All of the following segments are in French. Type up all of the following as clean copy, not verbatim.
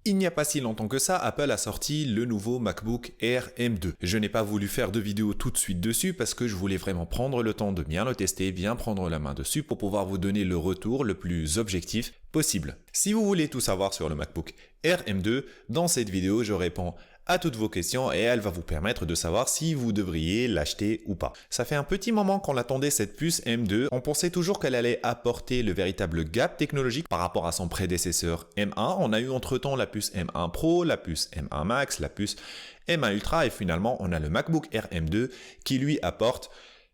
Il n'y a pas si longtemps que ça, Apple a sorti le nouveau MacBook Air M2. Je n'ai pas voulu faire de vidéo tout de suite dessus parce que je voulais vraiment prendre le temps de bien le tester, bien prendre la main dessus pour pouvoir vous donner le retour le plus objectif possible. Si vous voulez tout savoir sur le MacBook Air M2, dans cette vidéo, je réponds à toutes vos questions et elle va vous permettre de savoir si vous devriez l'acheter ou pas. Ça fait un petit moment qu'on attendait cette puce M2. On pensait toujours qu'elle allait apporter le véritable gap technologique par rapport à son prédécesseur M1. On a eu entre-temps la puce M1 Pro, la puce M1 Max, la puce M1 Ultra et finalement on a le MacBook Air M2 qui lui apporte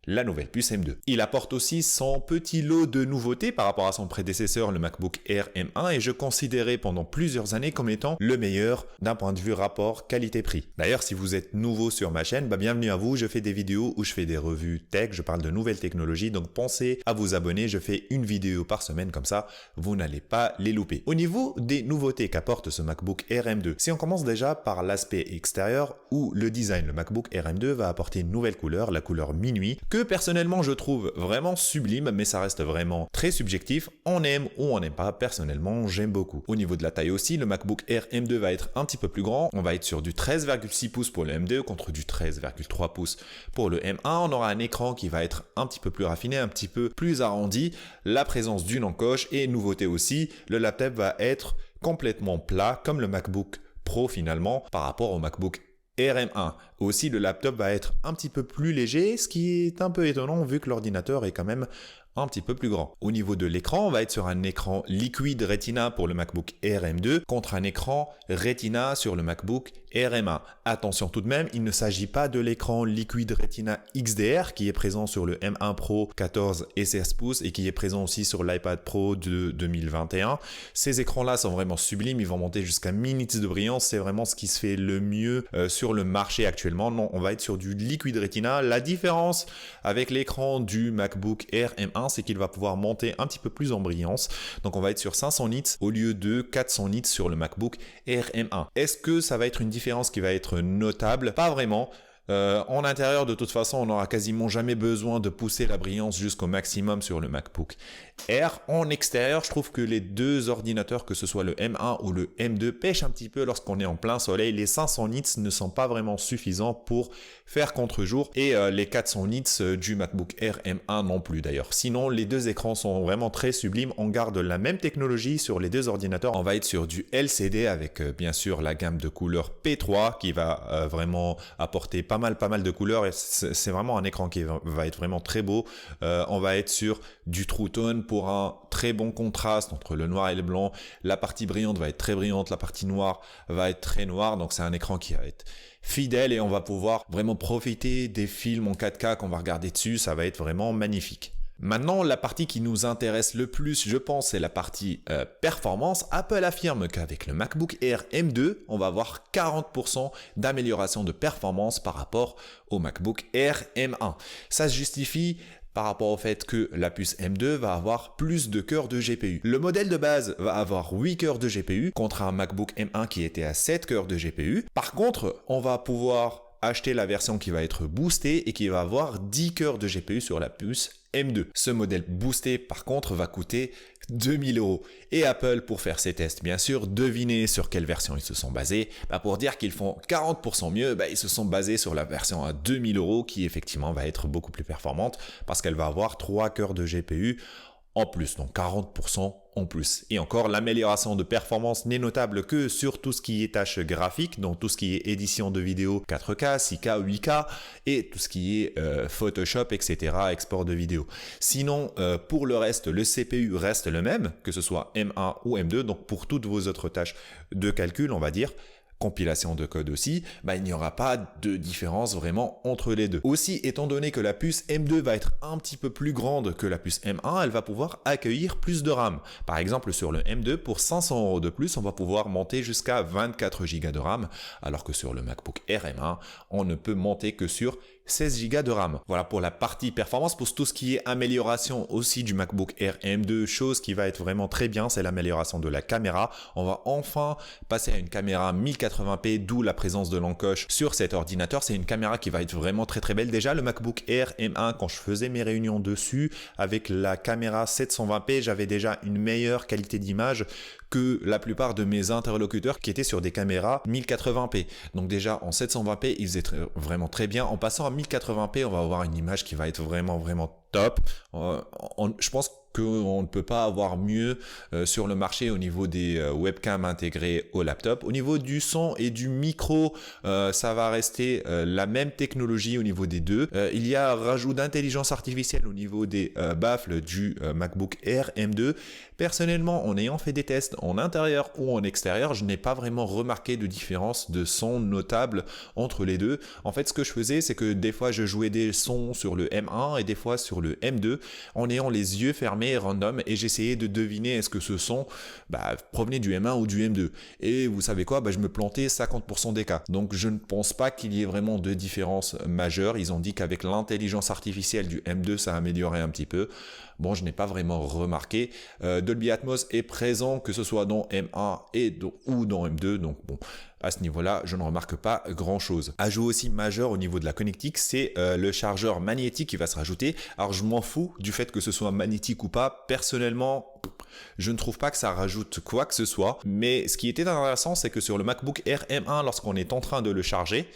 la nouvelle puce M2. Il apporte aussi son petit lot de nouveautés par rapport à son prédécesseur, le MacBook Air M1, et je considérais pendant plusieurs années comme étant le meilleur d'un point de vue rapport qualité-prix. D'ailleurs, si vous êtes nouveau sur ma chaîne, bienvenue à vous. Je fais des vidéos où je fais des revues tech, je parle de nouvelles technologies, donc pensez à vous abonner. Je fais une vidéo par semaine, comme ça, vous n'allez pas les louper. Au niveau des nouveautés qu'apporte ce MacBook Air M2, si on commence déjà par l'aspect extérieur ou le design, le MacBook Air M2 va apporter une nouvelle couleur, la couleur minuit, que personnellement je trouve vraiment sublime, mais ça reste vraiment très subjectif. On aime ou on n'aime pas. Personnellement, j'aime beaucoup. Au niveau de la taille aussi, le MacBook Air M2 va être un petit peu plus grand. On va être sur du 13,6 pouces pour le M2 contre du 13,3 pouces pour le M1. On aura un écran qui va être un petit peu plus raffiné, un petit peu plus arrondi. La présence d'une encoche et nouveauté aussi, le laptop va être complètement plat comme le MacBook Pro finalement par rapport au MacBook Air M1. Aussi, le laptop va être un petit peu plus léger, ce qui est un peu étonnant vu que l'ordinateur est quand même un petit peu plus grand. Au niveau de l'écran, on va être sur un écran Liquid Retina pour le MacBook Air M2 contre un écran Retina sur le MacBook Air M1. Attention tout de même, il ne s'agit pas de l'écran Liquid Retina XDR qui est présent sur le M1 Pro 14 et 16 pouces et qui est présent aussi sur l'iPad Pro de 2021. Ces écrans-là sont vraiment sublimes, ils vont monter jusqu'à 1000 nits de brillance, c'est vraiment ce qui se fait le mieux sur le marché actuellement. Non, on va être sur du Liquid Retina. La différence avec l'écran du MacBook Air M1, c'est qu'il va pouvoir monter un petit peu plus en brillance. Donc on va être sur 500 nits au lieu de 400 nits sur le MacBook Air M1. Est-ce que ça va être une différence qui va être notable? Pas vraiment. En intérieur, de toute façon, on n'aura quasiment jamais besoin de pousser la brillance jusqu'au maximum sur le MacBook Air. En extérieur, je trouve que les deux ordinateurs, que ce soit le M1 ou le M2, pêchent un petit peu lorsqu'on est en plein soleil. Les 500 nits ne sont pas vraiment suffisants pour faire contre-jour et les 400 nits du MacBook Air M1 non plus d'ailleurs. Sinon, les deux écrans sont vraiment très sublimes. On garde la même technologie sur les deux ordinateurs. On va être sur du LCD avec bien sûr la gamme de couleurs P3 qui va vraiment apporter pas mal de couleurs et c'est vraiment un écran qui va être vraiment très beau. On va être sur du True Tone pour un très bon contraste entre le noir et le blanc. La partie brillante va être très brillante, la partie noire va être très noire, donc c'est un écran qui va être fidèle et on va pouvoir vraiment profiter des films en 4K qu'on va regarder dessus, ça va être vraiment magnifique. Maintenant, la partie qui nous intéresse le plus, je pense, c'est la partie performance. Apple affirme qu'avec le MacBook Air M2, on va avoir 40% d'amélioration de performance par rapport au MacBook Air M1. Ça se justifie par rapport au fait que la puce M2 va avoir plus de cœurs de GPU. Le modèle de base va avoir 8 cœurs de GPU contre un MacBook M1 qui était à 7 cœurs de GPU. Par contre, on va pouvoir acheter la version qui va être boostée et qui va avoir 10 cœurs de GPU sur la puce M2. Ce modèle boosté, par contre, va coûter 2000 €. Et Apple, pour faire ses tests, bien sûr, devinez sur quelle version ils se sont basés. Pour dire qu'ils font 40% mieux, ils se sont basés sur la version à 2000 € qui effectivement va être beaucoup plus performante parce qu'elle va avoir 3 cœurs de GPU en plus, donc 40% en plus. Et encore, l'amélioration de performance n'est notable que sur tout ce qui est tâches graphiques, donc tout ce qui est édition de vidéo 4K, 6K, 8K, et tout ce qui est Photoshop, etc., export de vidéo. Sinon, pour le reste, le CPU reste le même, que ce soit M1 ou M2, donc pour toutes vos autres tâches de calcul, on va dire, compilation de code aussi, il n'y aura pas de différence vraiment entre les deux. Aussi, étant donné que la puce M2 va être un petit peu plus grande que la puce M1, elle va pouvoir accueillir plus de RAM. Par exemple, sur le M2, pour 500 € de plus, on va pouvoir monter jusqu'à 24 Go de RAM, alors que sur le MacBook Air M1, on ne peut monter que sur 16 Go de RAM. Voilà pour la partie performance. Pour tout ce qui est amélioration aussi du MacBook Air M2, chose qui va être vraiment très bien, c'est l'amélioration de la caméra. On va enfin passer à une caméra 1080p, d'où la présence de l'encoche sur cet ordinateur. C'est une caméra qui va être vraiment très belle. Déjà, le MacBook Air M1, quand je faisais mes réunions dessus, avec la caméra 720p, j'avais déjà une meilleure qualité d'image que la plupart de mes interlocuteurs qui étaient sur des caméras 1080p. Donc déjà en 720p, ils faisaient vraiment très bien. En passant à 1080p, on va avoir une image qui va être vraiment top. Je pense qu'on ne peut pas avoir mieux sur le marché au niveau des webcams intégrées au laptop. Au niveau du son et du micro, ça va rester la même technologie au niveau des deux. Il y a un rajout d'intelligence artificielle au niveau des baffles du MacBook Air M2. Personnellement, en ayant fait des tests en intérieur ou en extérieur, je n'ai pas vraiment remarqué de différence de son notable entre les deux. En fait, ce que je faisais, c'est que des fois, je jouais des sons sur le M1 et des fois sur le M2 en ayant les yeux fermés random et j'essayais de deviner est-ce que ce son provenait du M1 ou du M2. Et vous savez quoi, je me plantais 50% des cas. Donc, je ne pense pas qu'il y ait vraiment de différence majeure. Ils ont dit qu'avec l'intelligence artificielle du M2, ça a amélioré un petit peu. Bon, je n'ai pas vraiment remarqué. Dolby Atmos est présent, que ce soit dans M1 ou dans M2. Donc bon, à ce niveau-là, je ne remarque pas grand-chose. Ajout aussi majeur au niveau de la connectique, c'est le chargeur magnétique qui va se rajouter. Alors, je m'en fous du fait que ce soit magnétique ou pas. Personnellement, je ne trouve pas que ça rajoute quoi que ce soit. Mais ce qui était intéressant, c'est que sur le MacBook Air M1, lorsqu'on est en train de le charger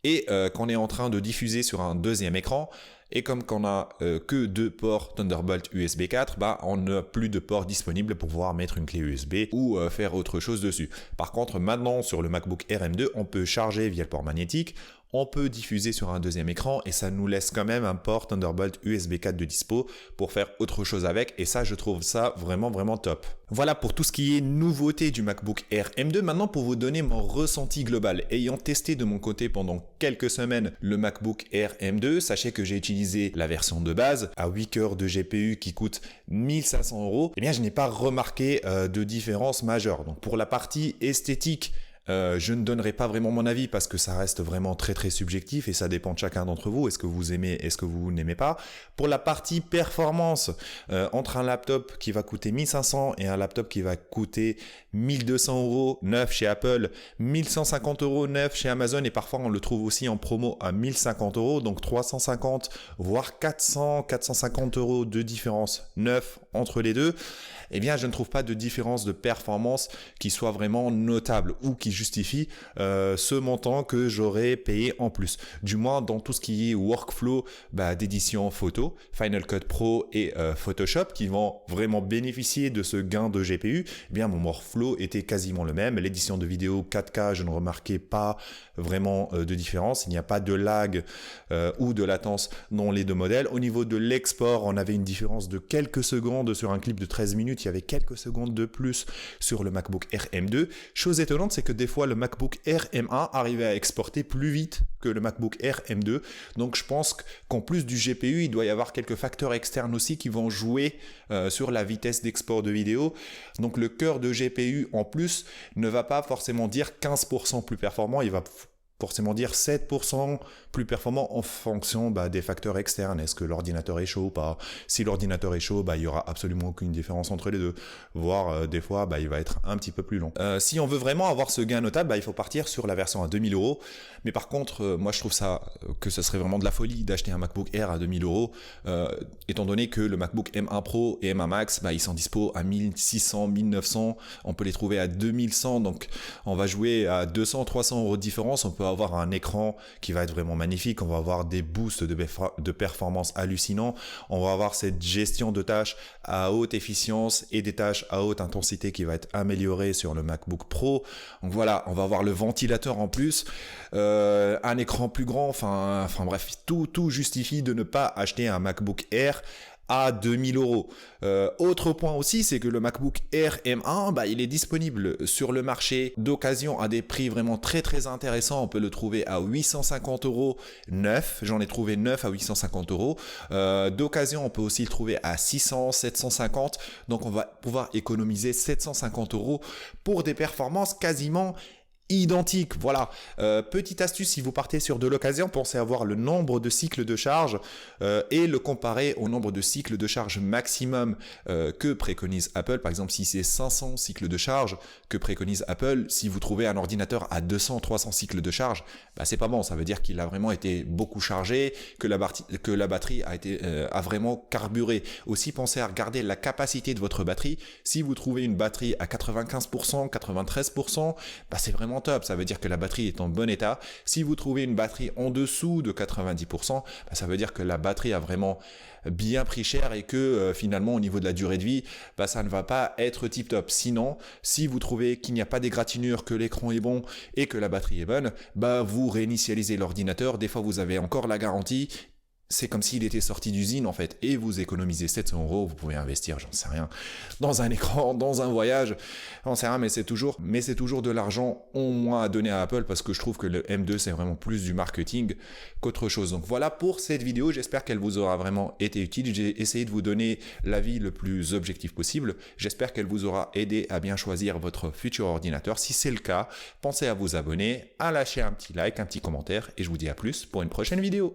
et qu'on est en train de diffuser sur un deuxième écran, et comme qu'on a que 2 ports Thunderbolt USB 4, on n'a plus de ports disponibles pour pouvoir mettre une clé USB ou faire autre chose dessus. Par contre, maintenant sur le MacBook Air M2, on peut charger via le port magnétique, on peut diffuser sur un deuxième écran et ça nous laisse quand même un port Thunderbolt USB 4 de dispo pour faire autre chose avec et ça, je trouve ça vraiment top. Voilà pour tout ce qui est nouveauté du MacBook Air M2. Maintenant, pour vous donner mon ressenti global, ayant testé de mon côté pendant quelques semaines le MacBook Air M2, sachez que j'ai utilisé la version de base à 8 cœurs de GPU qui coûte 1500 €. Eh bien, je n'ai pas remarqué de différence majeure. Donc, pour la partie esthétique, je ne donnerai pas vraiment mon avis parce que ça reste vraiment très subjectif et ça dépend de chacun d'entre vous. Est-ce que vous aimez, est-ce que vous n'aimez pas? Pour la partie performance, entre un laptop qui va coûter 1500 et un laptop qui va coûter 1200 € neuf chez Apple, 1150 € neuf chez Amazon et parfois on le trouve aussi en promo à 1050 €, donc 350 voire 450 € de différence neuf entre les deux. Eh bien, je ne trouve pas de différence de performance qui soit vraiment notable ou qui justifie ce montant que j'aurais payé en plus. Du moins, dans tout ce qui est workflow d'édition photo, Final Cut Pro et Photoshop qui vont vraiment bénéficier de ce gain de GPU, eh bien, mon workflow était quasiment le même. L'édition de vidéo 4K, je ne remarquais pas vraiment de différence. Il n'y a pas de lag ou de latence dans les deux modèles. Au niveau de l'export, on avait une différence de quelques secondes sur un clip de 13 minutes. Il y avait quelques secondes de plus sur le MacBook Air M2. Chose étonnante, c'est que des fois, le MacBook Air M1 arrivait à exporter plus vite que le MacBook Air M2. Donc, je pense qu'en plus du GPU, il doit y avoir quelques facteurs externes aussi qui vont jouer sur la vitesse d'export de vidéo. Donc, le cœur de GPU en plus ne va pas forcément dire 15% plus performant. Il va forcément dire 7% plus performant en fonction des facteurs externes. Est-ce que l'ordinateur est chaud ou pas? Si l'ordinateur est chaud, il y aura absolument aucune différence entre les deux. Voire des fois, il va être un petit peu plus long. Si on veut vraiment avoir ce gain notable, il faut partir sur la version à 2000 €. Mais par contre, moi je trouve ça que ce serait vraiment de la folie d'acheter un MacBook Air à 2000 €, étant donné que le MacBook M1 Pro et M1 Max, ils sont dispo à 1600, 1900. On peut les trouver à 2100. Donc on va jouer à 200, 300 € de différence. On peut avoir un écran qui va être vraiment magnifique, on va avoir des boosts de performance hallucinants, on va avoir cette gestion de tâches à haute efficience et des tâches à haute intensité qui va être améliorée sur le MacBook Pro. Donc voilà, on va avoir le ventilateur en plus, un écran plus grand, enfin bref, tout justifie de ne pas acheter un MacBook Air à 2000 €. Autre point aussi, c'est que le MacBook Air M1, il est disponible sur le marché d'occasion à des prix vraiment très intéressants. On peut le trouver à 850 € neuf. J'en ai trouvé neuf à 850 €. D'occasion, on peut aussi le trouver à 600, 750. Donc, on va pouvoir économiser 750 € pour des performances quasiment identique. Voilà. Petite astuce, si vous partez sur de l'occasion, pensez à voir le nombre de cycles de charge et le comparer au nombre de cycles de charge maximum que préconise Apple. Par exemple, si c'est 500 cycles de charge que préconise Apple, si vous trouvez un ordinateur à 200-300 cycles de charge, bah, c'est pas bon. Ça veut dire qu'il a vraiment été beaucoup chargé, que la batterie a vraiment carburé. Aussi, pensez à regarder la capacité de votre batterie. Si vous trouvez une batterie à 95%, 93%, bah, c'est vraiment top. Ça veut dire que la batterie est en bon état. Si vous trouvez une batterie en dessous de 90%, bah, ça veut dire que la batterie a vraiment bien pris cher et que finalement au niveau de la durée de vie, bah, ça ne va pas être tip top. Sinon, si vous trouvez qu'il n'y a pas d'égratignure, que l'écran est bon et que la batterie est bonne, bah, vous réinitialisez l'ordinateur. Des fois, vous avez encore la garantie. C'est comme s'il était sorti d'usine en fait, et vous économisez 700 €, vous pouvez investir, j'en sais rien, dans un écran, dans un voyage, j'en sais rien, mais c'est toujours de l'argent en moins à donner à Apple, parce que je trouve que le M2 c'est vraiment plus du marketing qu'autre chose. Donc voilà pour cette vidéo, j'espère qu'elle vous aura vraiment été utile, j'ai essayé de vous donner l'avis le plus objectif possible, j'espère qu'elle vous aura aidé à bien choisir votre futur ordinateur. Si c'est le cas, pensez à vous abonner, à lâcher un petit like, un petit commentaire, et je vous dis à plus pour une prochaine vidéo.